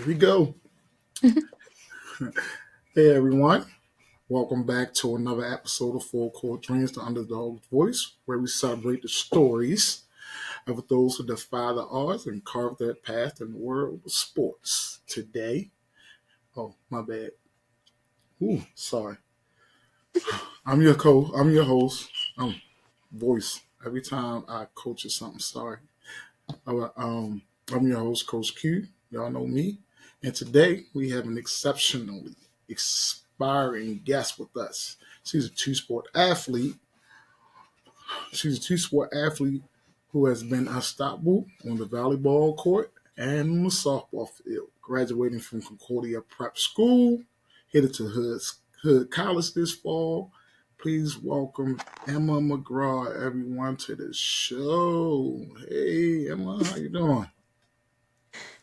we go. Hey everyone, welcome back to another episode of Full Court Dreams, the Underdawgs Voice, where we celebrate the stories of those who defy the odds and carve their path in the world of sports. Today, oh my bad. Ooh, sorry. I'm your host. Voice. Every time I coach or something, sorry. I'm your host, Coach Q. Y'all know me. And today we have an exceptionally inspiring guest with us. She's a two-sport athlete. She's a two-sport athlete who has been unstoppable on the volleyball court and on the softball field. Graduating from Concordia Prep School, headed to Hood College this fall. Please welcome Emma McGraw, everyone, to the show. Hey, Emma, how you doing?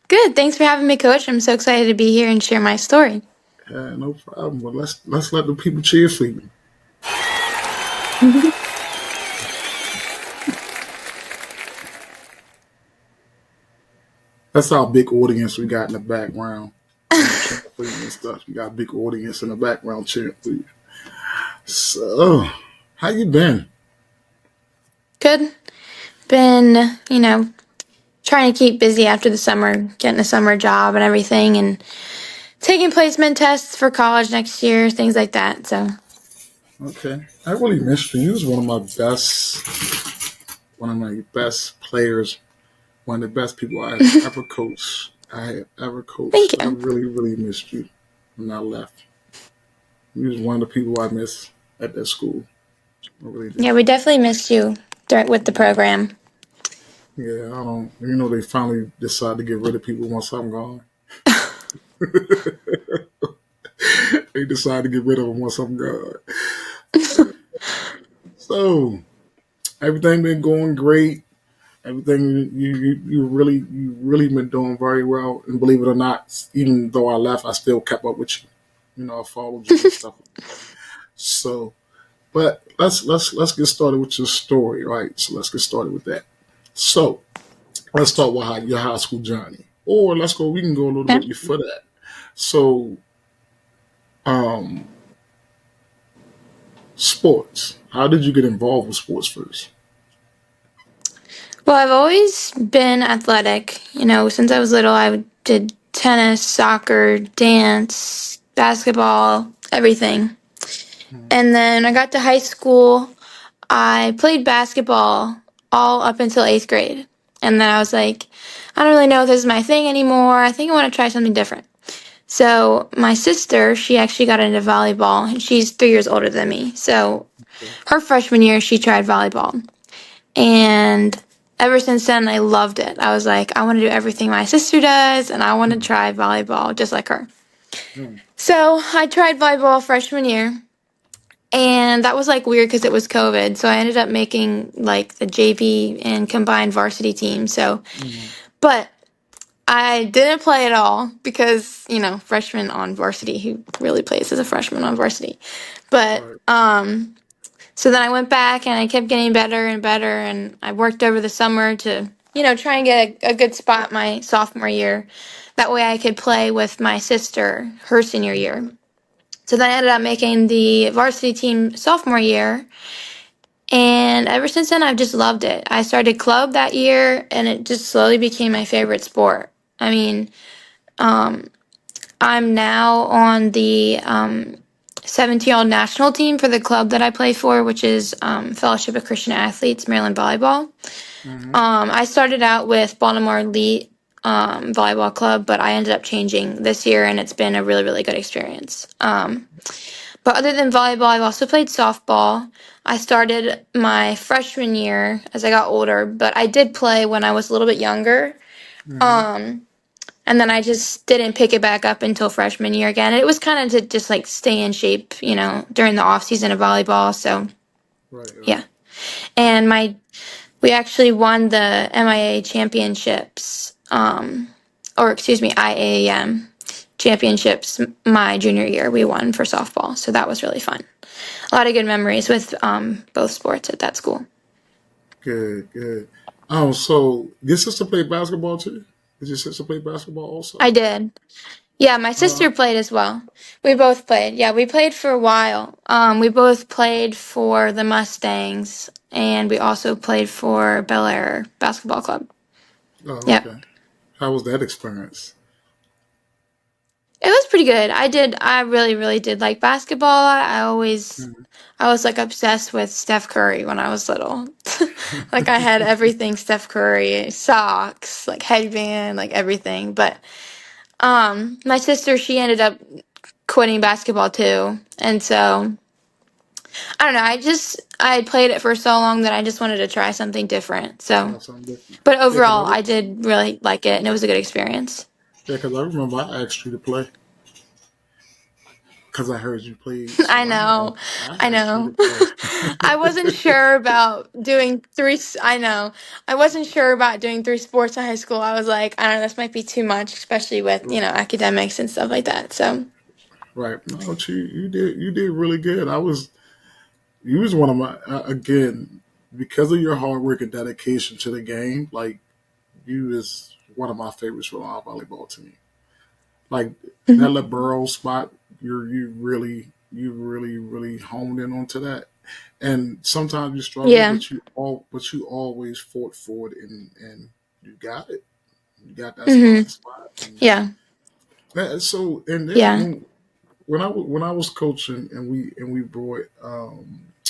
Good. Thanks for having me, Coach. I'm so excited to be here and share my story. No problem. Well, let's let the people cheer for you. That's our big audience we got in the background. Cheering for you and stuff. We got a big audience in the background cheering for you. So, how you been? Good. Been, trying to keep busy after the summer, getting a summer job and everything, and taking placement tests for college next year, things like that. So, Okay, I really missed you. You was one of my best players, one of the best people I have ever coached. thank So I you. really, really missed you when I left. You was one of the people I missed at that school. I really did. Yeah, we definitely missed you with the program. Yeah, I don't. They finally decided to get rid of people once I'm gone. They decided to get rid of them once I'm gone. So everything been going great. Everything you really been doing very well. And believe it or not, even though I left, I still kept up with you. I followed you and stuff. So, but let's get started with your story, right? So let's get started with that. So let's start with your high school journey, or let's go. We can go a little Okay. bit before that. So, um, sports. How did you get involved with sports first? Well, I've always been athletic. Since I was little, I did tennis, soccer, dance, basketball, everything. Mhm. And then I got to high school. I played basketball all up until 8th grade. And then I was like, I don't really know if this is my thing anymore. I think I want to try something different. So my sister, she actually got into volleyball, and she's 3 years older than me. So Okay. her freshman year, she tried volleyball. And ever since then, I loved it. I was like, I want to do everything my sister does, and I want to Mhm. try volleyball just like her. Mhm. So I tried volleyball freshman year. And that was like weird because it was COVID. So I ended up making like the JV and combined varsity team. Mhm. But I didn't play at all because, freshman on varsity, who really plays as a freshman on varsity. But, Right. so then I went back and I kept getting better and better. And I worked over the summer to, try and get a good spot my sophomore year. That way I could play with my sister her senior year. So then I ended up making the varsity team sophomore year. And ever since then, I've just loved it. I started club that year, and it just slowly became my favorite sport. I mean, um, I'm now on the 17-year-old national team for the club that I play for, which is Fellowship of Christian Athletes, Maryland Volleyball. Mhm. I started out with Baltimore Elite Volleyball Club, but I ended up changing this year, and it's been a really, really good experience. But other than volleyball, I've also played softball. I started my freshman year as I got older, but I did play when I was a little bit younger. Mhm. Um, and then I just didn't pick it back up until freshman year again. It was kind of to just like stay in shape, during the off season of volleyball. So Right. Right. yeah, and we actually won the MIA championships, or excuse me, IAAM championships my junior year. We won for softball, so that was really fun. A lot of good memories with both sports at that school. Good. Good. So your sister played basketball too? Did your sister play basketball also? I did. Yeah, my Uh, sister played as well. We both played. Yeah, we played for a while. We both played for the Mustangs, and we also played for Bel Air Basketball Club. oh, Yep. okay. How was that experience? It was pretty good. I really, really did like basketball. Mhm. I was like obsessed with Steph Curry when I was little. Like I had everything Steph Curry, socks, like headband, like everything. But my sister, she ended up quitting basketball too. And so I don't know, I had played it for so long that I just wanted to try something different. So Try something different. but Yeah, because overall I did really like it and it was a good experience. I remember I asked you to play because I heard you played. I So know. I I asked you to know. I wasn't play. sure about doing I know. I wasn't sure about doing three sports in high school. I was like, I don't know, this might be too much, especially with, Right. academics and stuff like that. So, Right. No, but you did really good. You was one of my again because of your hard work and dedication to the game. Like you is one of my favorites for our volleyball team. Like that mhm. libero spot, you really honed in onto that. And sometimes you struggle, Yeah. but you always fought for it and you got it. You got that Hmm. starting spot. And Yeah. so and then Yeah. when I was coaching and we brought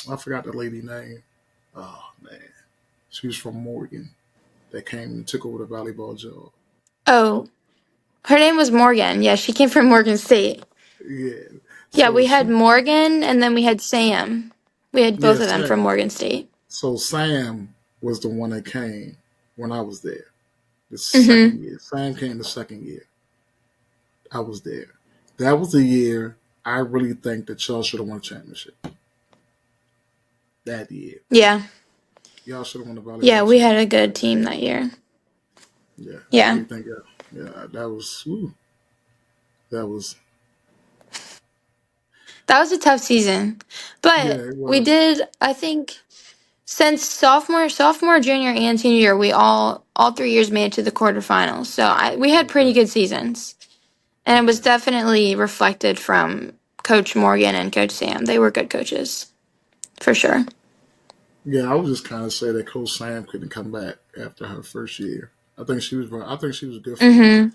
I forgot the lady name. Oh man, she was from Morgan that came and took over the volleyball job. Oh, her name was Morgan. Yeah, she came from Morgan State. Yeah, Yeah, so we had she Morgan and then we had Sam. We had both yeah of them from Sam. Morgan State. So Sam was the one that came when I was there. The Hmm. second year, Sam came the second year. I was there. That was the year I really think that y'all should have won a championship. That year, Yeah. y'all should have won the Yeah, volleyball we had a championship good that year. team that year. Yeah, I Yeah. really think that was that was That was a tough season. yeah, But it we was. did, I think, since junior, and senior year, we all 3 years made it to the quarterfinals. So we had pretty Okay, good seasons, and it was okay. definitely reflected from Coach Morgan and Coach Sam. They were good coaches for sure. Yeah, I was just kind of say that Coach Sam couldn't come back after her first year. I think she was good for her Mhm.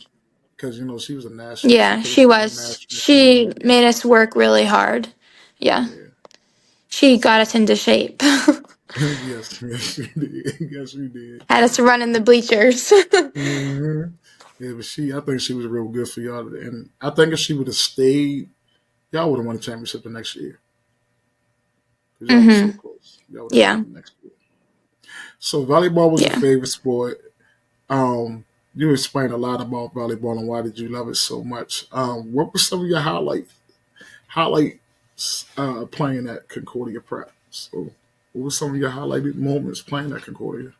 because she was a national. She Yeah, could have she been a was. national She team. made us work really hard. Yeah, Yeah. she got So us into shape. yes, she did. Yes, she did. Had us run in the bleachers. hmm Yeah, but I think she was real good for y'all. And I think if she would have stayed, y'all would have won the championship the next year because y'all was so Mhm. close. Y'all would have won Yeah. it the next year. So volleyball was your Yeah. favorite sport. You explained a lot about volleyball and why did you love it so much. What were some of your highlights playing at Concordia Prep? So, what were some of your highlighted moments playing at Concordia?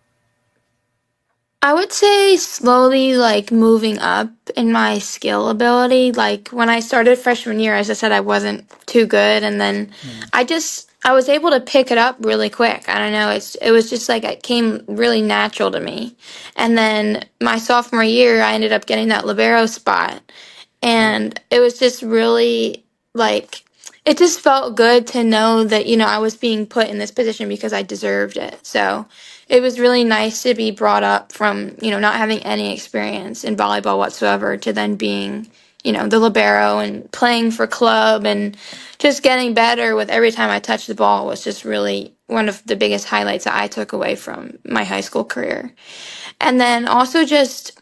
I would say slowly like moving up in my skill ability. Like when I started freshman year, as I said, I wasn't too good, and then Mm, I was able to pick it up really quick. I don't know, it was just like it came really natural to me. And then my sophomore year, I ended up getting that libero spot, right. and it was just really like it just felt good to know that I was being put in this position because I deserved it. So it was really nice to be brought up from not having any experience in volleyball whatsoever to then being the libero and playing for club and just getting better with every time I touched the ball was just really one of the biggest highlights that I took away from my high school career. And then also just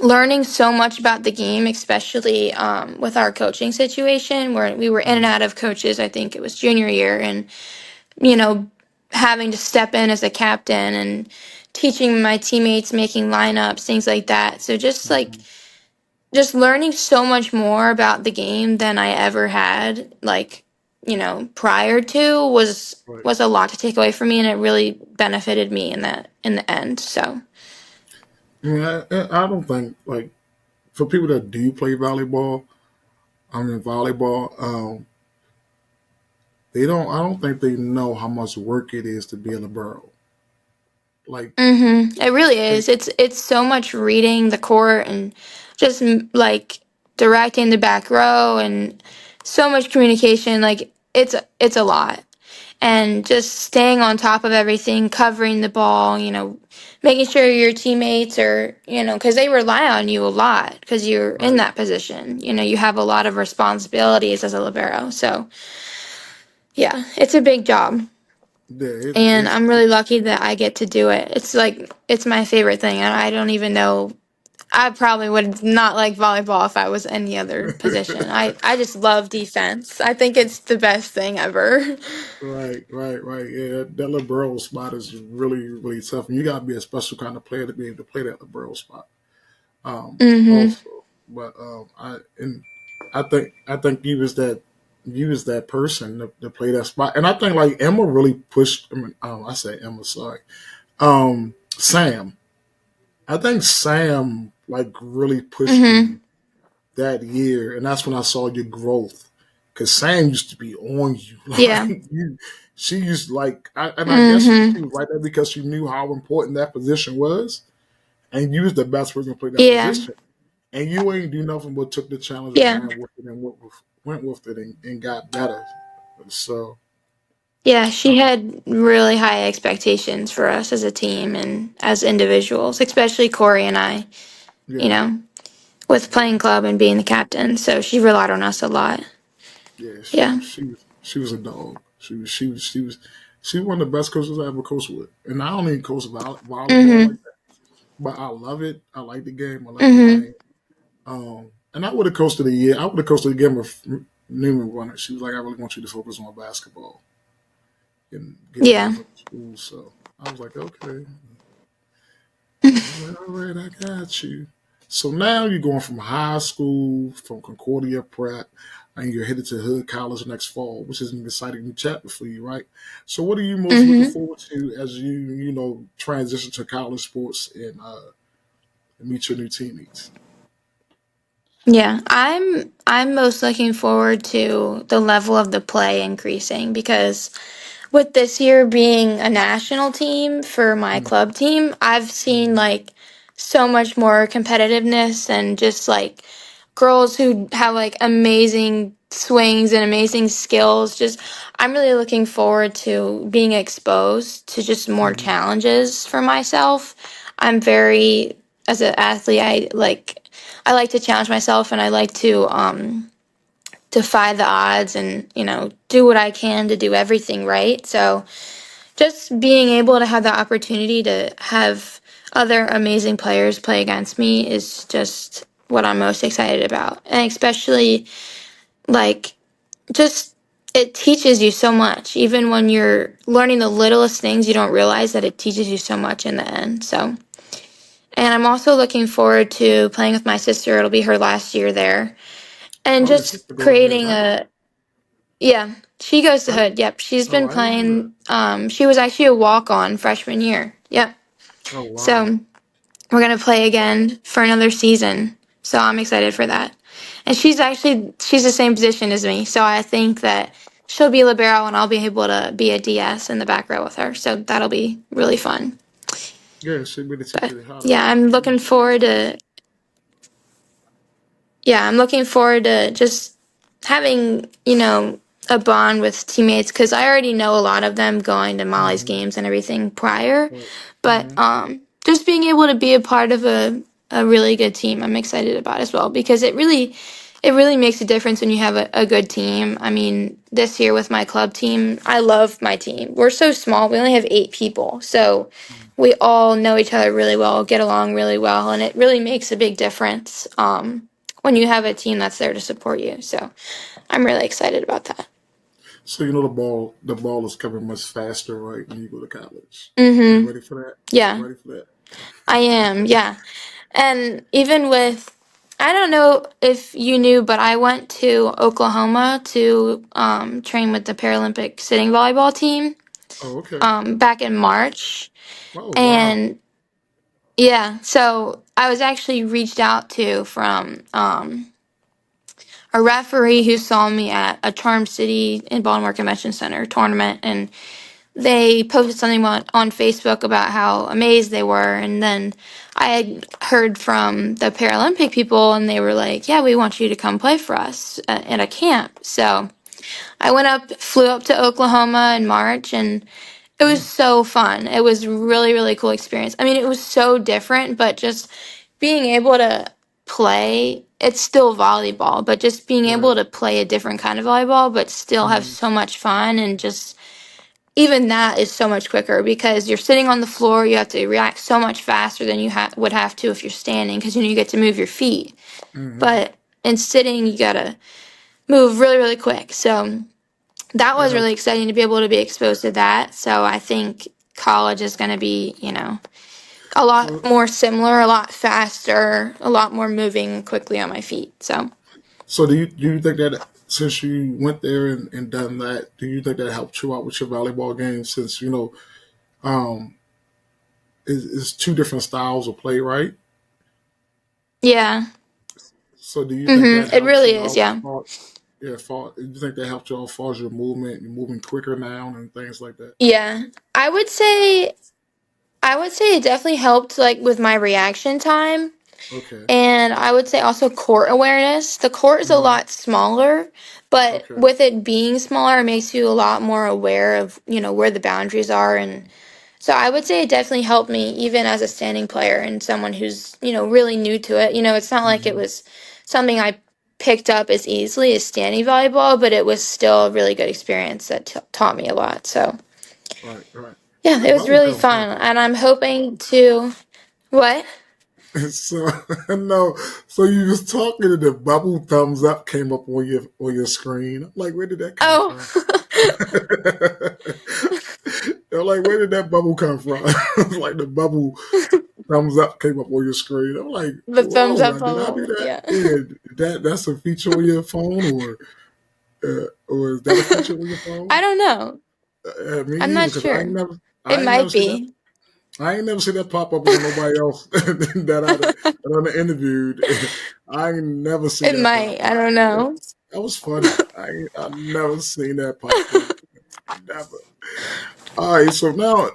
learning so much about the game, especially with our coaching situation where we were in and Mm, out of coaches. I think it was junior year, and you know, having to step in as a captain and teaching my teammates, making lineups, things like that. So mhm. just learning so much more about the game than I ever had, like prior to Right. was a lot to take away from me, and it really benefited me in the end. So. I don't think like for people that do play volleyball. I mean volleyball. They don't. I don't think they know how much work it is to be a libero. Like, It really they, is. It's so much reading the court and just like directing the back row and so much communication. Like it's a lot. And just staying on top of everything, covering the ball, making sure your teammates are, because they rely on you a lot because you're in right, that position. You have a lot of responsibilities as a libero. So, yeah, it's a big job. yeah, And I'm really lucky that I get to do it. It's like, it's my favorite thing. And I don't even know. I probably would not like volleyball if I was any other position. I just love defense. I think it's the best thing ever. right. Yeah, that libero spot is really, really tough, and you got to be a special kind of player to be able to play that libero spot. Mm-hmm. Also, but I think you was that person to play that spot, and I think like Emma really pushed. I mean, I say Emma, sorry, Sam. I think Sam like really pushed Mm-hmm. you that year, and that's when I saw your growth. Cause Sam used to be on you, Yeah. like you. She used like, and I guess she Mm-hmm. was right there because she knew how important that position was, and you was the best person to play that Yeah. position. And you ain't do nothing but took the challenge and Yeah. ran with it and went with it and got better. So Yeah. She um, had really high expectations for us as a team and as individuals, especially Corey and I, you yeah, know, with yeah, playing club and being the captain. So she relied on us a lot. yeah. Yeah. She was a dog. She was one of the best coaches I ever coached with. And I don't even coach volleyball Mm-hmm. like that, but I love it. I like the game. I love the Mm-hmm. game. And I would have coached of the year. I would have coached of the game with Newman Runner. She was like, I really want you to focus on basketball and get Yeah. better in school. So I was like, okay. All right, I got you. So now you're going from high school, from Concordia Prep, and you're headed to Hood College next fall, which is an exciting new chapter for you, right? So what are you most looking Mm-hmm. forward to as you transition to college sports and meet your new teammates? Yeah. I'm most looking forward to the level of the play increasing because with this year being a national team for my Mm, club team, I've seen mm, like so much more competitiveness and just like girls who have like amazing swings and amazing skills. Just I'm really looking forward to being exposed to just more mm. challenges for myself. I'm very as an athlete, I like to challenge myself and I like to defy the odds and do what I can to do everything right. So just being able to have the opportunity to have other amazing players play against me is just what I'm most excited about. And especially like just it teaches you so much. Even when you're learning the littlest things, you don't realize that it teaches you so much in the end. So, and I'm also looking forward to playing with my sister. It'll be her last year there. And Oh, your just sister go to Hood, creating right? yeah, she goes to Right? Hood. Yep, she's Oh, been I didn't know that. playing. She was actually a walk on freshman year. Yep. Oh, wow. So we're gonna play again for another season. So I'm excited for that. And she's the same position as me. So I think that she'll be libero and I'll be able to be a DS in the back row with her. So that'll be really fun. Yeah, she really teach But you how to yeah, I'm shoot. looking forward to just having, a bond with teammates because I already know a lot of them going to Molly's Mm-hmm. games and everything prior. Right. But Mm-hmm. just being able to be a part of a really good team, I'm excited about as well because it really makes a difference when you have a good team. I mean, this year with my club team, I love my team. We're so small, we only have 8 people. So we all know each other really well, get along really well, and it really makes a big difference. When you have a team that's there to support you. So I'm really excited about that. So the ball is coming much faster, right? When you go to college, are you Mm-hmm. ready for that? Yeah, Ready for that? I am. Yeah. And even with, I don't know if you knew, but I went to Oklahoma to train with the Paralympic sitting volleyball team Oh, okay. back in March. Oh, wow. And yeah, so I was actually reached out to from a referee who saw me at a Charm City in Baltimore Convention Center tournament. And they posted something on Facebook about how amazed they were, and then I had heard from the Paralympic people, and they were like, "Yeah, we want you to come play for us at a camp." So I flew up to Oklahoma in March, and it was Mm, so fun. It was really, really cool experience. I mean, it was so different, but just being able to play, it's still volleyball, but just being able right. to play a different kind of volleyball, but still have Mm-hmm. so much fun, and just even that is so much quicker because you're sitting on the floor, you have to react so much faster than you would have to if you're standing, because you get to move your feet. Mm-hmm. But in sitting, you gotta move really, really quick. So that was Yeah. really exciting to be able to be exposed to that. So I think college is going to be, a lot So, more similar, a lot faster, a lot more moving quickly on my feet. So, so do you think that since you went there and done that, do you think that helped you out with your volleyball game? Since um, it's two different styles of play, right? yeah. So do you think that It helps really you is, out? yeah. Do you think that helped you out as far as your movement? You're moving quicker now and things like that. Yeah. I would say it definitely helped like with my reaction time. Okay. And I would say also court awareness. The court is a Hmm. lot smaller, but Okay. with it being smaller, it makes you a lot more aware of, where the boundaries are. And so I would say it definitely helped me even as a standing player and someone who's, really new to it. It's not like it Hmm. was something I picked up as easily as standing volleyball, but it was still a really good experience that taught me a lot. So Right. Right. yeah, Where it did was bubble really come from? fun. And I'm hoping to, what? So no, so you was talking and the bubble thumbs up came up on your screen. I'm like, where did that come Oh, from? They're like, where did that bubble come from? Like the bubble thumbs up came up on your screen. I'm like, the thumbs whoa, up did I do bubble. that? Yeah. Yeah, that's a feature on your phone, or is that a feature on your phone? I don't know. Me I'm either, not because sure. It I ain't never might seen that. be. I ain't never seen that pop up on nobody else that I interviewed. I ain't never seen It that pop might. up. I don't know. That was funny. I never seen that pop up. Never. All right, so now,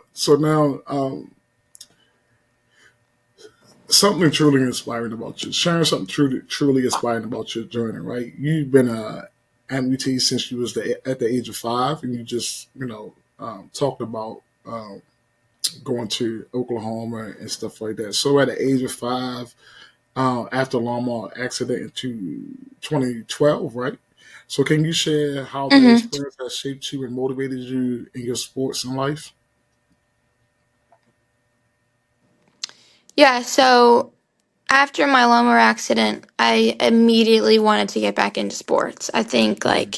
something truly inspiring about you. Sharing something truly inspiring about your journey. Right, you've been a amputee since you was at the age of 5, and you just talked about going to Oklahoma and stuff like that. So at the age of 5, after a lawnmower accident into 2012, right? So can you share how that Hmm. experience has shaped you and motivated you in your sports and life? Yeah. So after my lawnmower accident, I immediately wanted to get back into sports. Mm-hmm.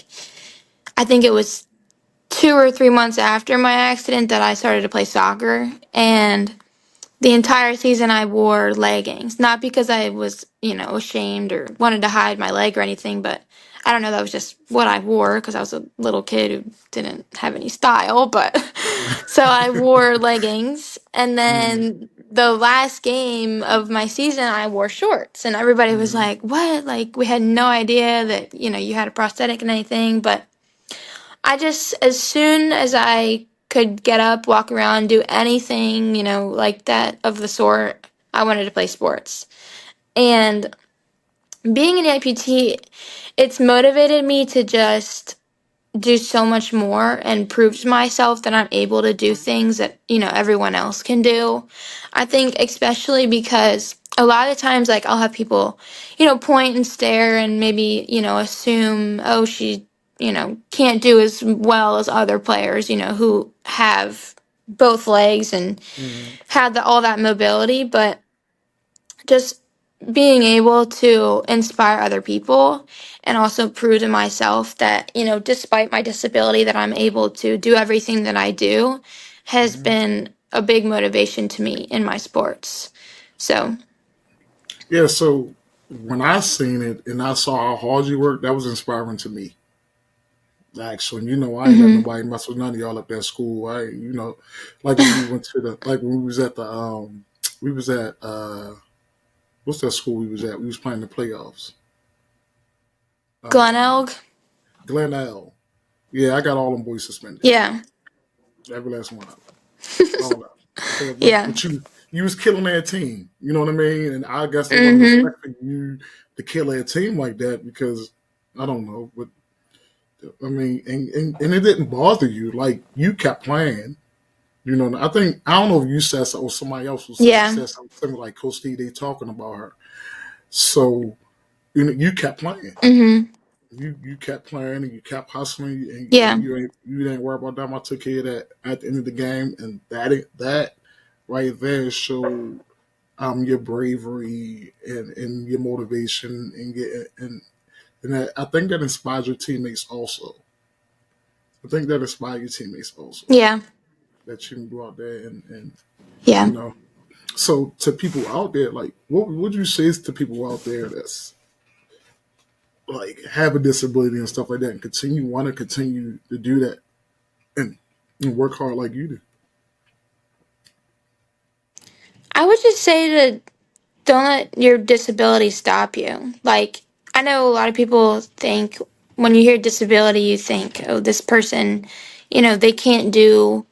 I think it was 2 or 3 months after my accident that I started to play soccer, and the entire season I wore leggings, not because I was, ashamed or wanted to hide my leg or anything, but I don't know, that was just what I wore because I was a little kid who didn't have any style, but so I wore leggings, and Mm-hmm. then the last game of my season I wore shorts, and everybody was Mm-hmm. like, "What?" Like we had no idea that, you had a prosthetic and anything, but I just, as soon as I could get up, walk around, do anything, like that of the sort, I wanted to play sports. And being an amputee, it's motivated me to just do so much more and prove to myself that I'm able to do things that, everyone else can do. I think especially because a lot of times like I'll have people, point and stare and maybe, assume, oh, she, can't do as well as other players, who have both legs and Mm-hmm. had all that mobility, but just being able to inspire other people and also prove to myself that, despite my disability, that I'm able to do everything that I do has Mm-hmm. been a big motivation to me in my sports. So, Yeah. So when I seen it and I saw how hard you worked, that was inspiring to me. Actually, I ain't let hmm nobody mess with none of y'all up at school. Like when we went to like when we was at we was at what's that school we was at? We was playing the playoffs. Glen Um, Elg, Glen L. Yeah, I got all them boys suspended. yeah. Every last one of them. All of them. Because Yeah. but you was killing their team. You know what I mean? And I guess they wasn't Mhm. expecting you to kill their team like that because I don't know, but I mean, and it didn't bother you. Like you kept playing. You know, I don't know if you said so or somebody else was Yeah. said something like Coach D. They talking about her. So you kept playing. Mhm. You kept playing and you kept hustling and Yeah. you didn't worry about them. I took care of that at the end of the game, and that right there showed your bravery and your motivation and that, I think that inspires your teammates also. I think that inspires your teammates also Yeah. that you can go out there and Yeah. you know. So to people out there, like what would you say to people out there that's like have a disability and stuff like that and continue to do that and, and work hard like you do? I would just say to don't let your disability stop you. Like, I know a lot of people think when you hear disability, you think, oh, this person, they can't do,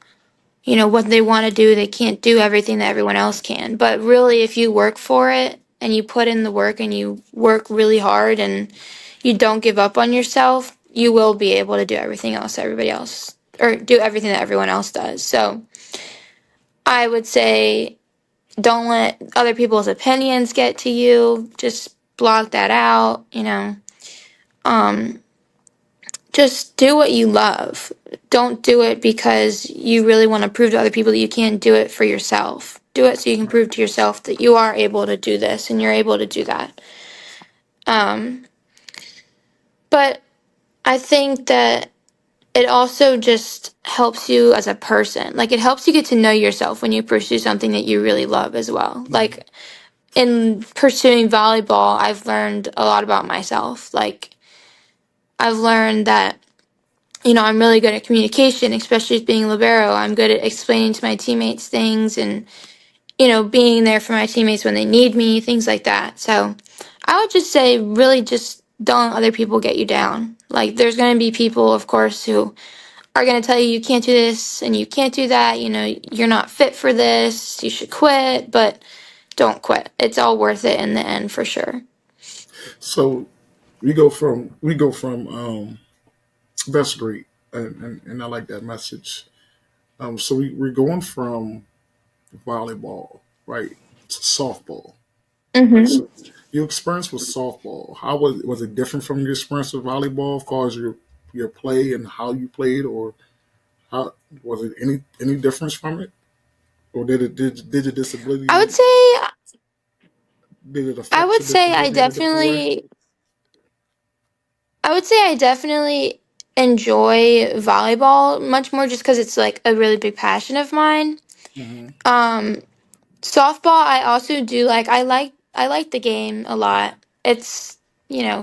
what they want to do. They can't do everything that everyone else can. But really, if you work for it and you put in the work and you work really hard and you don't give up on yourself, you will be able to do everything else everybody else, or do everything that everyone else does. So I would say don't let other people's opinions get to you. Just block that out, Um, just do what you love. Don't do it because you really want to prove to other people that you can't do it for yourself. Do it so you can prove to yourself that you are able to do this and you're able to do that. Um, but I think that it also just helps you as a person. Like, it helps you get to know yourself when you pursue something that you really love as well. Mhm. Like, in pursuing volleyball, I've learned a lot about myself. Like, I've learned that, I'm really good at communication, especially as being libero. I'm good at explaining to my teammates things and, being there for my teammates when they need me, things like that. So I would just say, really, just don't let other people get you down. Like, there's going to be people, of course, who are going to tell you you can't do this and you can't do that. You're not fit for this. You should quit. But don't quit. It's all worth it in the end for sure. So we go from that's great and I like that message. So we're going from volleyball right to softball. Right. Hmm. So your experience with softball, how was it different from your experience with volleyball as far as your play and how you played, or how was it any difference from it, or did your I would disability say, did it I affect would your say I disability in a different way? definitely, I would say I definitely enjoy volleyball much more just because it's like a really big passion of mine. Hmm. Um, Softball, I also do like. I like the game a lot. It's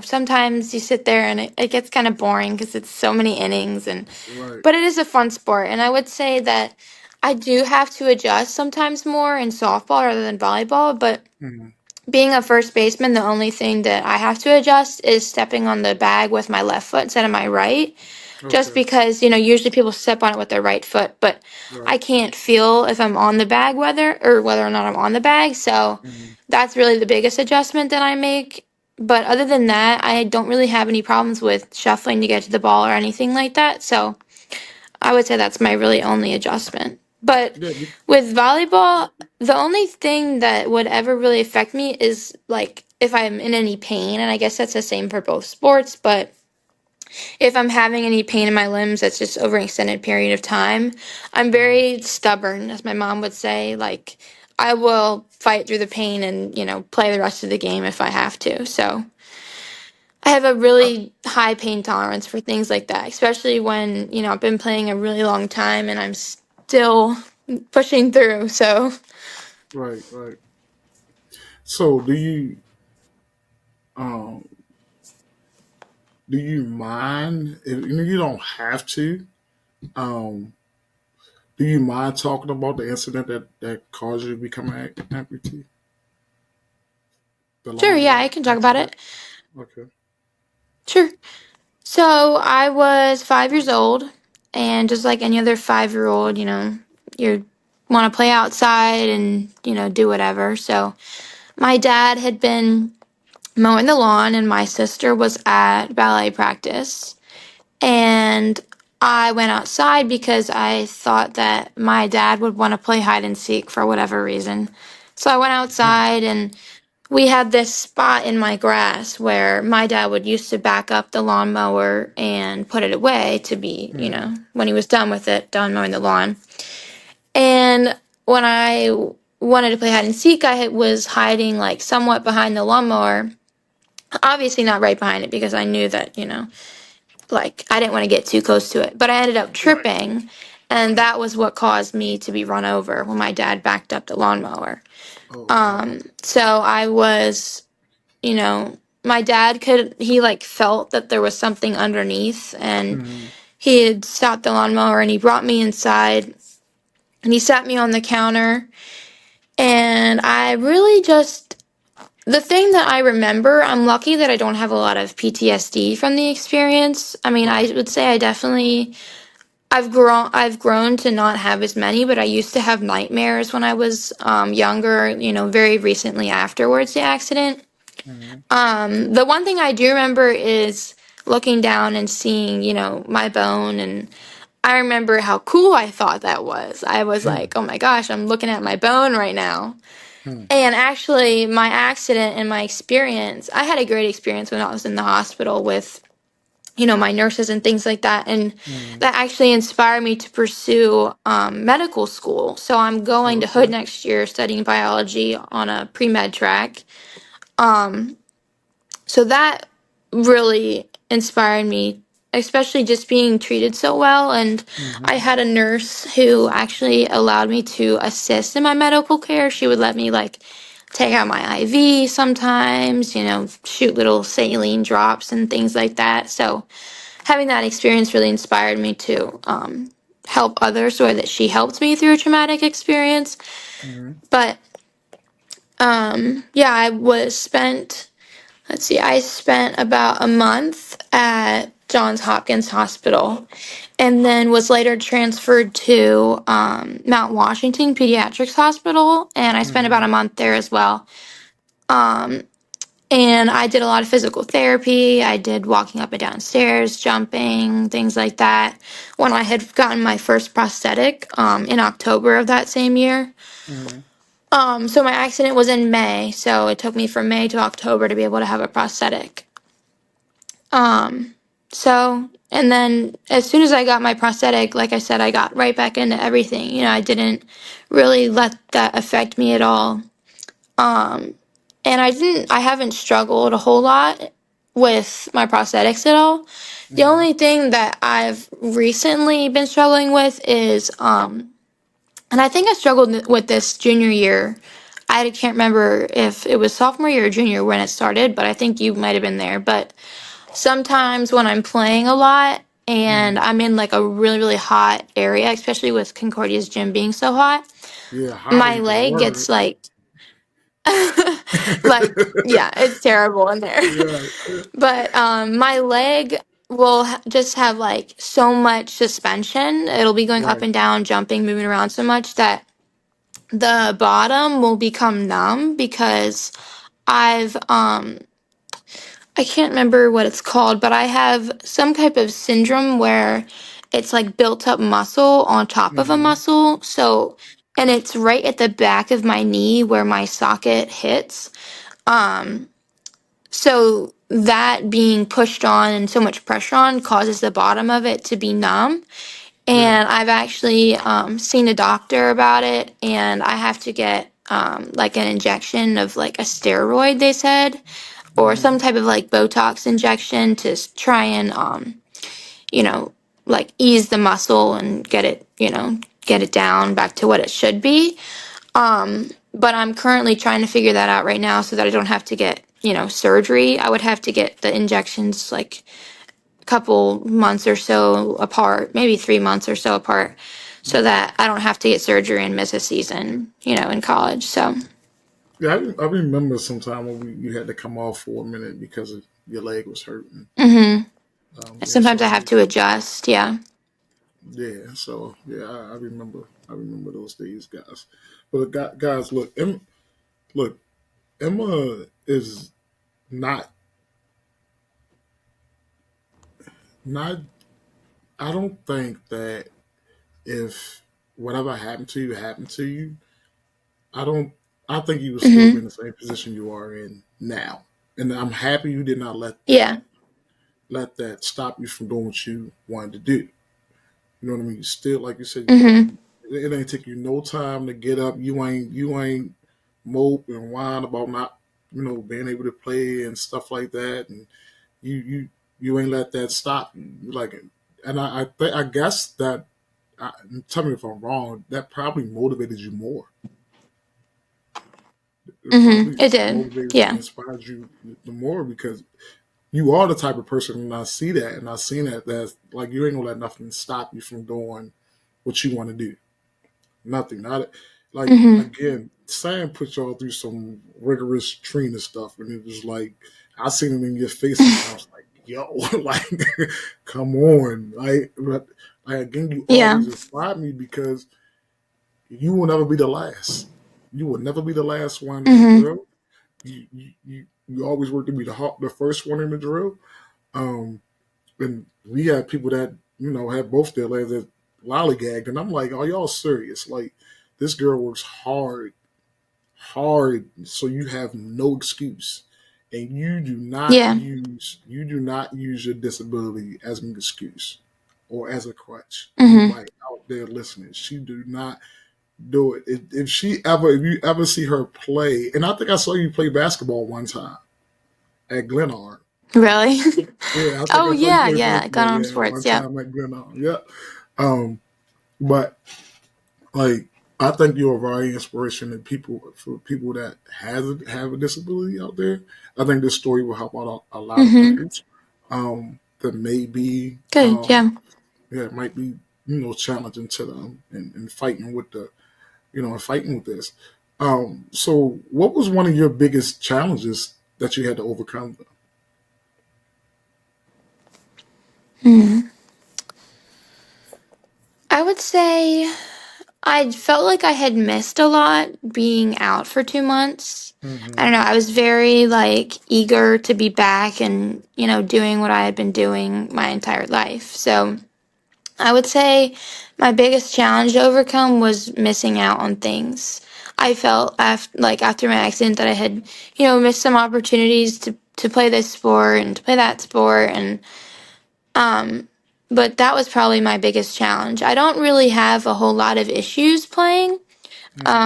sometimes you sit there and it gets kind of boring because it's so many innings Right. but it is a fun sport, and I would say that I do have to adjust sometimes more in softball rather than volleyball. But Hmm. being a first baseman, the only thing that I have to adjust is stepping on the bag with my left foot instead of my right, just Okay. because usually people step on it with their right foot, but Right. I can't feel if I'm on the bag whether or not I'm on the bag. So Hmm. that's really the biggest adjustment that I make. But other than that, I don't really have any problems with shuffling to get to the ball or anything like that. So I would say that's my really only adjustment. But Yeah. with volleyball, the only thing that would ever really affect me is like if I'm in any pain, and I guess that's the same for both sports, but if I'm having any pain in my limbs that's just over an extended period of time, I'm Mhm. very stubborn, as my mom would say. Like, I will fight through the pain and, play the rest of the game if I have to. So I have a I, really high pain tolerance for things like that, especially when, I've been playing a really long time and I'm still pushing through. So, right. Right. So um do you mind if you don't have to? Um, do you mind talking about the incident that caused you to become an amputee? The sure, long yeah, I walk can talk about accident? it. Okay. Sure. So, I was 5 years old and just like any other 5-year-old, you want to play outside and, do whatever. So my dad had been mowing the lawn, and my sister was at ballet practice. And I went outside because I thought that my dad would want to play hide and seek for whatever reason. So I went Mm. outside, and we had this spot in my grass where my dad would used to back up the lawnmower and put it away to be, Mm. when he was done with it, done mowing the lawn. And when I wanted to play hide and seek, I was hiding like somewhat behind the lawnmower. Obviously, not right behind it because I knew that, like I didn't want to get too close to it. But I ended up Right. tripping, and that was what caused me to be run over when my dad backed up the lawnmower. Oh wow. So I was, you know, my dad he like felt that there was something underneath, and Mm. he had stopped the lawnmower and he brought me inside and he sat me on the counter. And I really just, the thing that I remember, I'm lucky that I don't have a lot of PTSD from the experience. I mean, I Right. would say I've grown to not have as many, but I used to have nightmares when I was younger, very recently afterwards the accident. Mm. The one thing I do remember is looking down and seeing, my bone, and I remember how cool I thought that was. I was Mm. like, oh my gosh, I'm looking at my bone right now. Mm. And actually, my accident and my experience, I had a great experience when I was in the hospital with, my nurses and things like that. And Mm. that actually inspired me to pursue medical school. So I'm going to Hood Okay. next year studying biology on a pre-med track. Um, so that really inspired me, especially just being treated so well. And I Mm. had a nurse who actually allowed me to assist in my medical care. She would let me like take out my IV sometimes, shoot little saline drops and things like that. So having that experience really inspired me to help others the way that she helped me through a traumatic experience. Mm. But yeah, I spent about a month at Johns Hopkins Hospital and then was later transferred to Mount Washington Pediatrics Hospital. And I spent about a Mm. month there as well. Um, and I did a lot of physical therapy. I did walking up and down stairs, jumping, things like that. When I had gotten my first prosthetic in October of that same year. Mm. So my accident was in May, so it took me from May to October to be able to have a prosthetic. Um, and then as soon as I got my prosthetic, like I said, I got right back into everything. I didn't really let that affect me at all. Um, and I haven't struggled a whole lot with my prosthetics at all. The Mm. only thing that I've recently been struggling with is, and I think I struggled with this junior year. I can't remember if it was sophomore year or junior when it started, but I think you might have been there. But sometimes when I'm playing a lot and Mm. I'm in like a really, really hot area, especially with Concordia's gym being so hot, Yeah, hot my ain't the leg gets word. like, like, yeah, it's terrible in there. Right. But my leg will just have like so much suspension. It'll be going up Right. and down, jumping, moving around so much that the bottom will become numb because I've I can't remember what it's called, but I have some type of syndrome where it's like built up muscle on top of a Mm. muscle. So, and it's right at the back of my knee where my socket hits. Um, so that being pushed on and so much pressure on causes the bottom of it to be numb. Yeah. And I've actually seen a doctor about it, and I have to get like an injection of like a steroid, they said, or some Mm. type of like Botox injection to try and you know, like ease the muscle and get it down back to what it should be. But I'm currently trying to figure that out right now so that I don't have to get, surgery. I would have to get the injections like a couple months or so apart, maybe 3 months or so apart, so Mm. that I don't have to get surgery and miss a season, in college. So, Yeah, I remember sometime when you had to come off for a minute because your leg was hurting. hmm Yeah, sometimes so I have to adjust. Yeah. Yeah, so yeah, I remember. I remember those days, guys. But guys, look, look, Emma is not not. I don't think that if whatever happened to you, I don't. I think you would still be in Mhm. the same position you are in now, and I'm happy you did not Yeah. let that stop you from doing what you wanted to do. You know what I mean? You still, like you said, Mhm. it ain't take you no time to get up. You ain't mope and whine about not being able to play and stuff like that, and you ain't let that stop you. Like, and I guess that. Tell me if I'm wrong. That probably motivated you more. It Mhm. probably It did. motivated and Yeah. inspired you the more because you are the type of person, and I see that, and I've seen that like you ain't gonna let nothing stop you from doing what you want to do. Nothing. Not like Mhm. again. Sam put y'all through some rigorous training stuff, and it was like I seen it in your face sometimes. Like yo, like come on, but like again, you Yeah. always inspired me because you will never be the last. You will never be the last one in the Mhm. drill. You always work to be the first one in the drill. Um, and we have people that have both their legs that lollygagged, and I'm like, are y'all serious? Like this girl works hard, so you have no excuse, and Yeah. you do not use your disability as an excuse or as a crutch. Mhm. Anybody out there listening, she do not do it. If you ever see her play, and I think I saw you play basketball one time at Glenard. Really? Yeah, I think Oh I saw you yeah, play yeah. Got basketball. on Yeah, sports. one Yep. time at Glenard. Yeah. Um, but like I think you're a very inspiration to people that have a disability out there. I think this story will help out a lot of Mhm. people that may be Good. Yeah. yeah, it might be challenging to them and fighting with fighting with this. So what was one of your biggest challenges that you had to overcome? Hmm. I would say I felt like I had missed a lot being out for 2 months. I don't Mm-hmm. know. I was very like eager to be back and doing what I had been doing my entire life. So I would say my biggest challenge to overcome was missing out on things. I felt after my accident that I had, missed some opportunities to play this sport and to play that sport and um but that was probably my biggest challenge. I don't really have a whole lot of issues playing. Mm-hmm.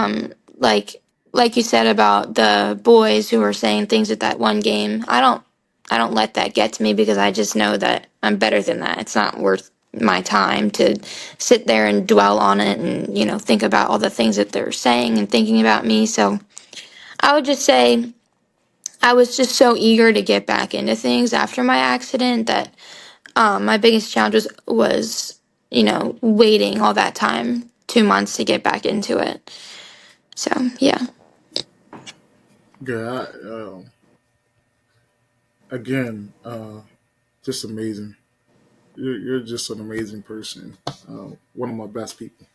Like you said about the boys who were saying things at that one game. I don't let that get to me because I just know that I'm better than that. It's not worth my time to sit there and dwell on it and think about all the things that they're saying and thinking about me. So I would just say I was just so eager to get back into things after my accident that my biggest challenge was waiting all that time, 2 months to get back into it. So yeah. Yeah. Again, just amazing. You're just an amazing person. One of my best people.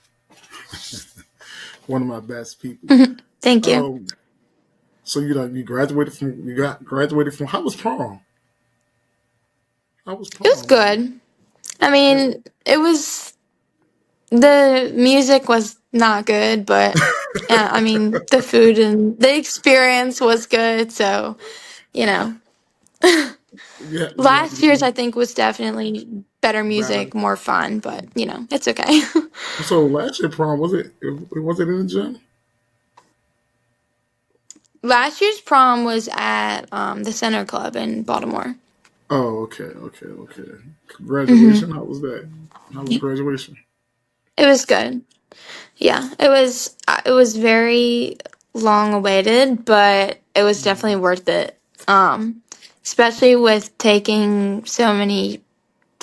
One of my best people. Thank you. Um, so you graduated from how was prom? How was It was prom? good. I Good. mean, the music was not good, but I mean, the food and the experience was good. So, you know, You have to last get year's I think was definitely better better. music, more fun, but it's okay. So last year prom was it in the gym? Last year's prom was at the Center Club in Baltimore. Oh, okay. Hmm. Graduation. How was that? How was graduation? It was good. Yeah, it was very long awaited, but it was Mm. definitely worth it. Um, Especially with taking so many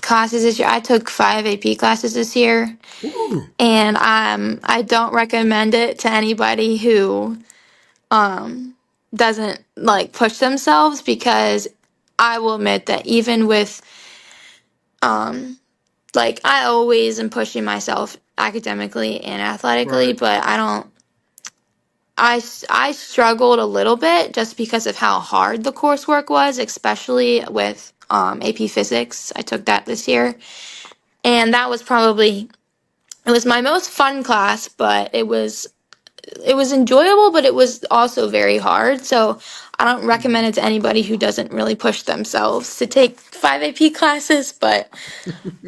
classes this year. I took 5 AP classes this year, Ooh. and I don't recommend it to anybody who um doesn't like push themselves because I will admit that even with um like I always am pushing myself academically and athletically, Right. but I don't. I struggled a little bit just because of how hard the coursework was, especially with AP Physics. I took that this year, and that was probably it was my most fun class, but it was enjoyable, but it was also very hard. So I don't recommend Mhm. it to anybody who doesn't really push themselves to take 5 AP classes. But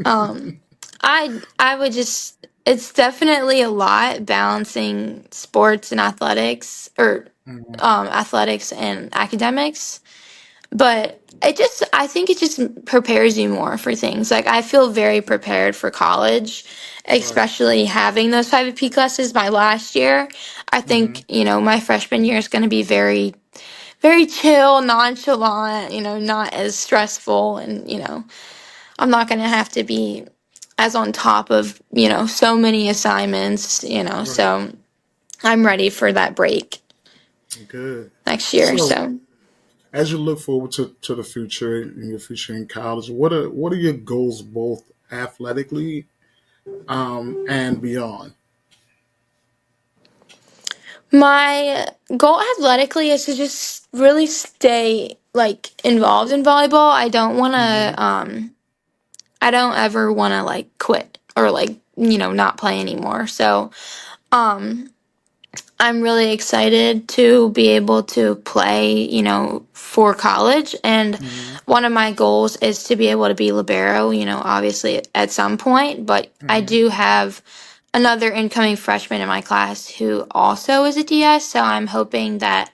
um, I would just it's definitely a lot balancing sports and athletics or Mhm. athletics and academics. But I think it just prepares you more for things. Like I feel very prepared for college, Right. especially having those 5 AP classes my last year. I think, Mhm. my freshman year is going to be very, very chill, nonchalant, not as stressful. And, I'm not going to have to be as on top of, so many assignments, Right. so I'm ready for that break Good. next year. So, So. as you look forward to the future in your future in college, what are your goals both athletically and beyond? My goal athletically is to just really stay like involved in volleyball. Hmm. I don't ever want to like quit or like, not play anymore. So, um I'm really excited to be able to play, for college. And Hmm. one of my goals is to be able to be libero, obviously at some point. But I Hmm. do have another incoming freshman in my class who also is a DS. So I'm hoping that,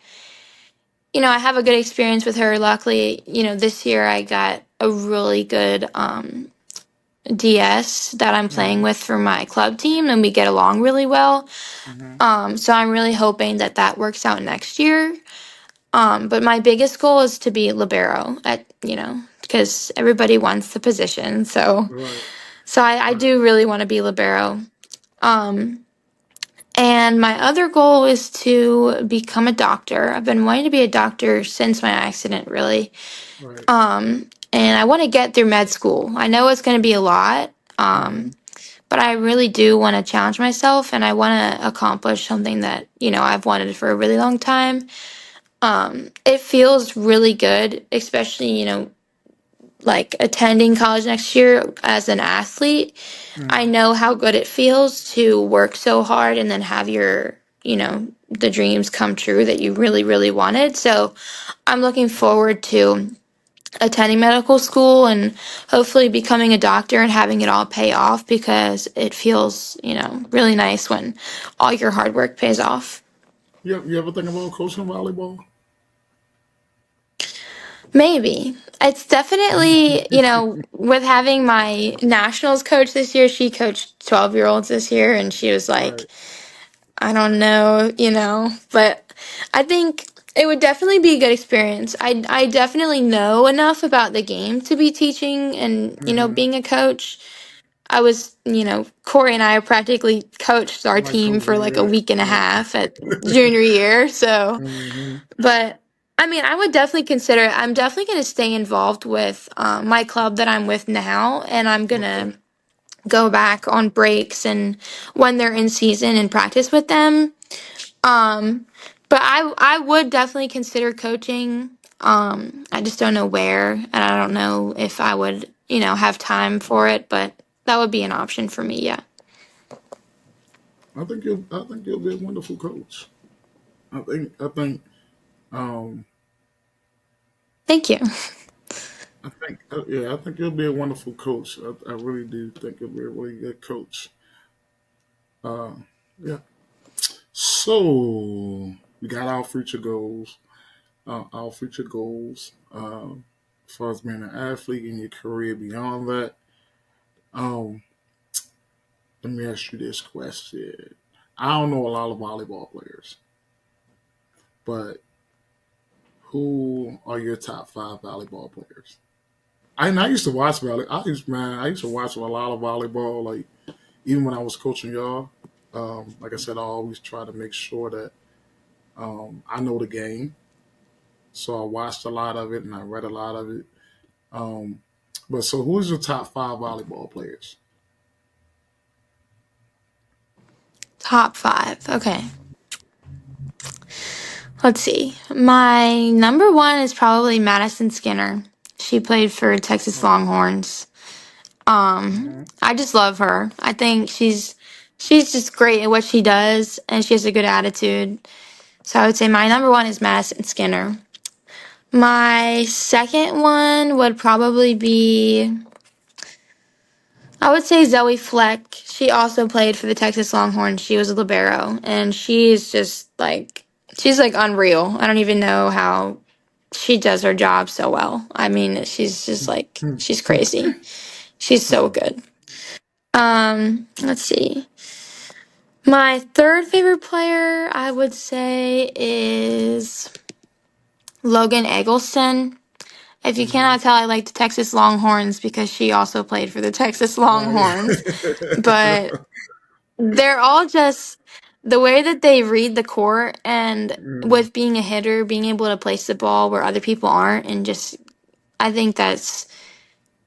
I have a good experience with her. Luckily, this year I got a really good DS that I'm playing Hmm. with for my club team, and we get along really well. Hmm. So I'm really hoping that that works out next year. But my biggest goal is to be libero because everybody wants the position. So, Right. I Right. do really want to be libero. Um, and my other goal is to become a doctor. I've been wanting to be a doctor since my accident, really. Right. And I want to get through med school. I know it's going to be a lot. Hmm. But I really do want to challenge myself and I want to accomplish something that, I've wanted for a really long time. It feels really good, especially, like attending college next year as an athlete. I Hmm. know how good it feels to work so hard and then have your, the dreams come true that you really, really wanted. So I'm looking forward to attending medical school and hopefully becoming a doctor and having it all pay off because it feels, really nice when all your hard work pays off. You ever think about coaching volleyball? Maybe. It's definitely, with having my nationals coach this year, she coached 12-year-olds this year and she was like, Right. I don't know, but I think it would definitely be a good experience. I definitely know enough about the game to be teaching and, Hmm. being a coach. I was, Corey and I practically coached our Like team for coaching, like a right? week and a Right. half at junior year. So, Hmm. but I mean, I would definitely consider it. I'm definitely going to stay involved with my club that I'm with now, and I'm going Okay. to go back on breaks and when they're in season and practice with them. Um, but I would definitely consider coaching. I just don't know where, and I don't know if I would, have time for it, but that would be an option for me, yeah. I think you'll be a wonderful coach. I think um Thank you. I think you'll be a wonderful coach. I really do think you'll be a really good coach. Uh, yeah. So we got our future goals. Our future goals. As far as being an athlete in your career beyond that. Um, Let me ask you this question. I don't know a lot of volleyball players, but who are your top five volleyball players? I used to watch I used to watch a lot of volleyball. Like even when I was coaching y'all, like I said, I always try to make sure that I know the game. So I watched a lot of it and I read a lot of it. Um, But so, who's your top five volleyball players? Top five. Okay. Let's see. My number one is probably Madison Skinner. She played for Texas Oh, Longhorns. mhm. I just love her. I think she's just great at what she does, and she has a good attitude. So I would say my number one is Madison Skinner. My second one would probably be, I would say Zoe Fleck. She also played for the Texas Longhorns. She was a libero, and she's like unreal. I don't even know how she does her job so well. I mean, she's crazy. She's so good. Let's see. My third favorite player, I would say, is Logan Eggleston. If you Mhm. cannot tell, I like the Texas Longhorns because she also played for the Texas Oh yeah. Longhorns. But they're all just the way that they read the court and Mm, with being a hitter, being able to place the ball where other people aren't, and just I think that's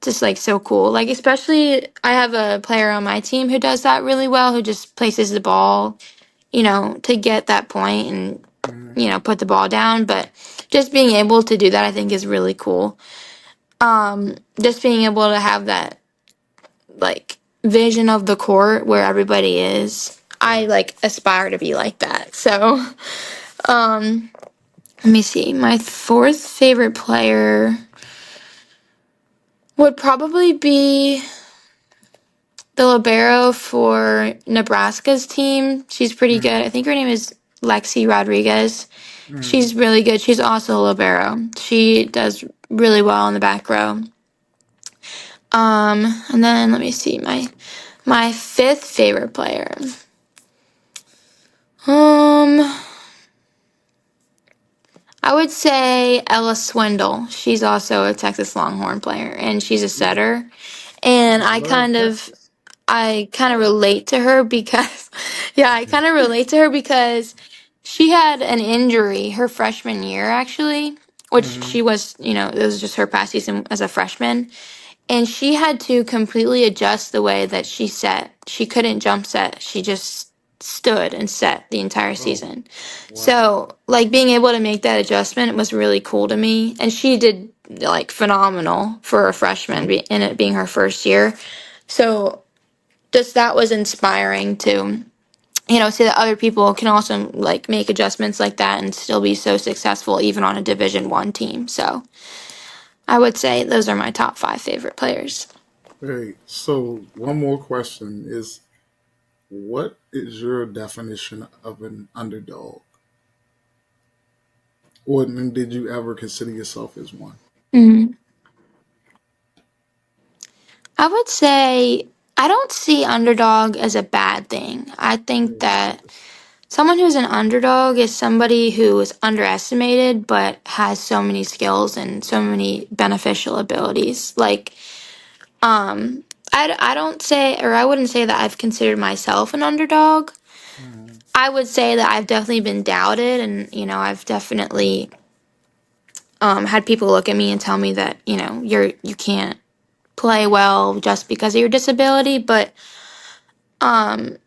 just like so cool. Like especially I have a player on my team who does that really well, who just places the ball, to get that point and mm, put the ball down, but just being able to do that I think is really cool. Just being able to have that like vision of the court where everybody is. I right. like aspire to be like that. So, um let me see. My fourth favorite player would probably be the libero for Nebraska's team. She's pretty good. Mm, I think her name is Lexi Rodriguez. mm, She's really good. She's also a libero. She does really well in the back row. And then let me see my fifth favorite player. Um, I would say Ella Swindle. She's also a Texas Longhorn player, and she's a ooh, setter. And I love Texas. I kind of relate to her because, yeah, I kind of relate to her because she had an injury her freshman year, actually, which Mm-hmm. it was just her past season as a freshman. And she had to completely adjust the way that she set. She couldn't jump set. She just stood and set the entire Oh, season. wow. So, like being able to make that adjustment was really cool to me. And she did like phenomenal for a freshman and it being her first year. So, just that was inspiring to see that other people can also like make adjustments like that and still be so successful even on a Division 1 team. So, I would say those are my top 5 favorite players. Hey, so one more question is, what is your definition of an underdog? Or did you ever consider yourself as one? Mhm. I would say I don't see underdog as a bad thing. I think Mm, that someone who's an underdog is somebody who is underestimated but has so many skills and so many beneficial abilities. Like, I don't say, or I wouldn't say that I've considered myself an underdog. mm, I would say that I've definitely been doubted, and, I've definitely had people look at me and tell me that, you can't play well just because of your disability, but um,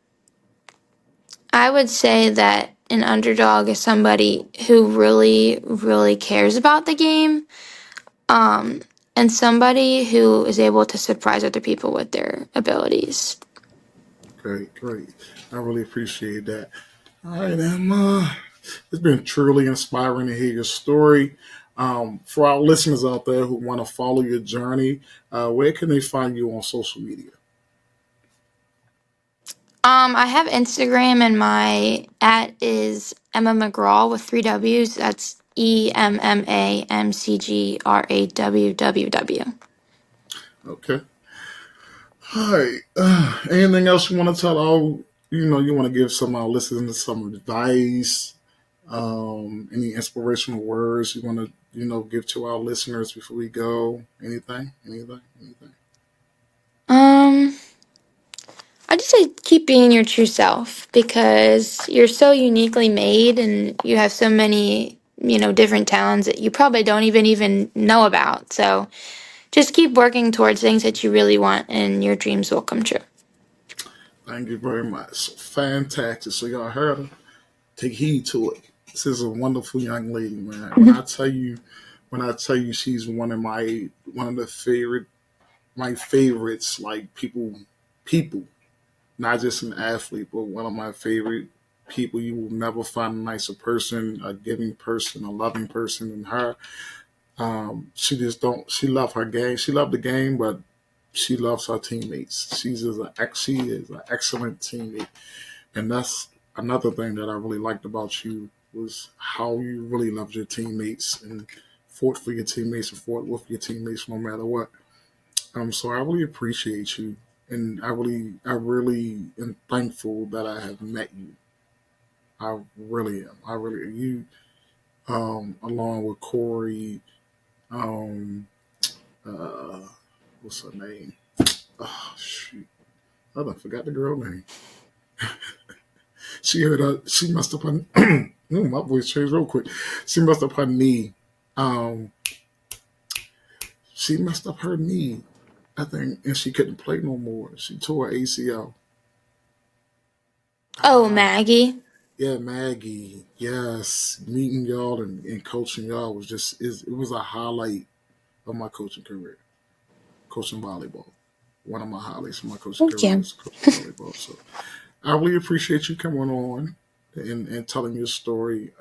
I would say that an underdog is somebody who really, really cares about the game, um, and somebody who is able to surprise other people with their abilities. great, great. I really appreciate that. All right, Emma. It's been truly inspiring to hear your story. For our listeners out there who want to follow your journey, where can they find you on social media? I have Instagram, and my at is Emma McGraw with 3 W's. That's EMMAMCGRAWWW. Okay. Hi. Anything else you want to tell our, you want to give some of our listeners some advice, any inspirational words you want to, give to our listeners before we go? Anything? Anything? Anything? Um, I just say keep being your true self because you're so uniquely made and you have so many, different talents that you probably don't even know about. So just keep working towards things that you really want, and your dreams will come true. Thank you very much. So fantastic. So y'all heard her. Take heed to it. This is a wonderful young lady, man. When I tell you she's one of the my favorites, like people, not just an athlete, but one of my favorite people. You will never find a nicer person, a giving person, a loving person than her. She just don't. She love her game. She loved the game, but she loves her teammates. She is an excellent teammate, and that's another thing that I really liked about you was how you really loved your teammates and fought for your teammates and fought with your teammates no matter what. So I really appreciate you, and I really am thankful that I have met you. I really am. I really you, along with Corey. Um, uh, what's her name? Oh shoot, I done forgot the girl name. She heard her. She must have put. My voice changed real quick. She must have her knee. Um, she messed up her knee, I think, and she couldn't play no more. She tore her ACL. Oh, Ah, Maggie. yeah, Maggie. Yes, meeting y'all and coaching y'all it was a highlight of my coaching career. Coaching volleyball. One of my highlights of my coaching Thank career you. was coaching volleyball. So I really appreciate you coming on and telling your story.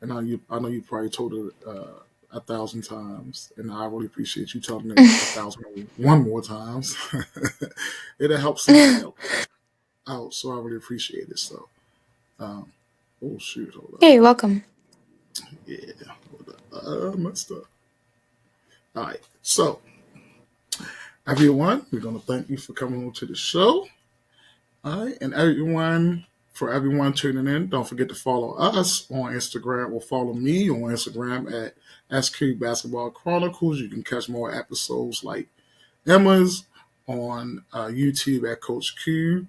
And I know you probably told it 1,000 times, and I really appreciate you telling it 1,001 more times. It'll help somebody out, so I really appreciate it. So, um, oh shoot, hold Yeah, up, you're welcome. yeah, hold up, messed up. All right, so everyone, we're gonna thank you for coming on to the show. All right, and everyone tuning in, don't forget to follow us on Instagram or follow me on Instagram at SQ Basketball Chronicles. You can catch more episodes like Emma's on YouTube at Coach Q.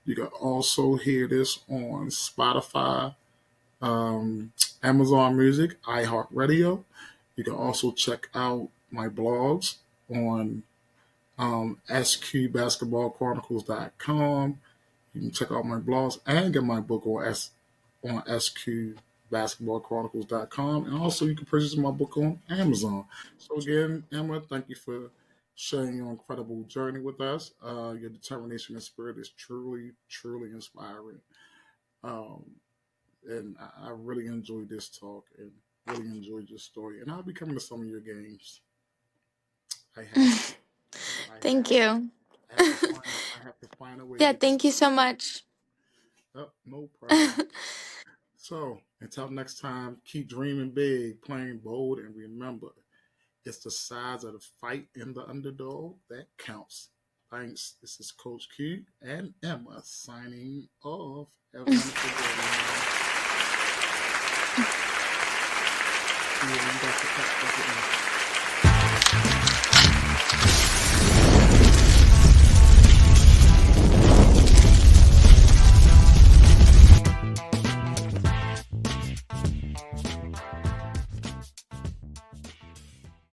You can also hear this on Spotify, um, Amazon Music, iHeartRadio. You can also check out my blogs on sqbasketballchronicles.com. You can check out my blogs and get my book on sqbasketballchronicles.com. And also you can purchase my book on Amazon. So again, Emma, thank you for sharing your incredible journey with us. Your determination and spirit is truly, truly inspiring. Um, and I really enjoyed this talk and really enjoyed your story. And I'll be coming to some of your games. I have to. I Thank have to. you. I have to find a Yeah, way. So, thank you so much. no problem. So, until next time, keep dreaming big, playing bold, and remember, it's the size of the fight in the underdog that counts. Thanks. This is Coach Q and Emma signing off. Have a wonderful day, everyone. See you when you got the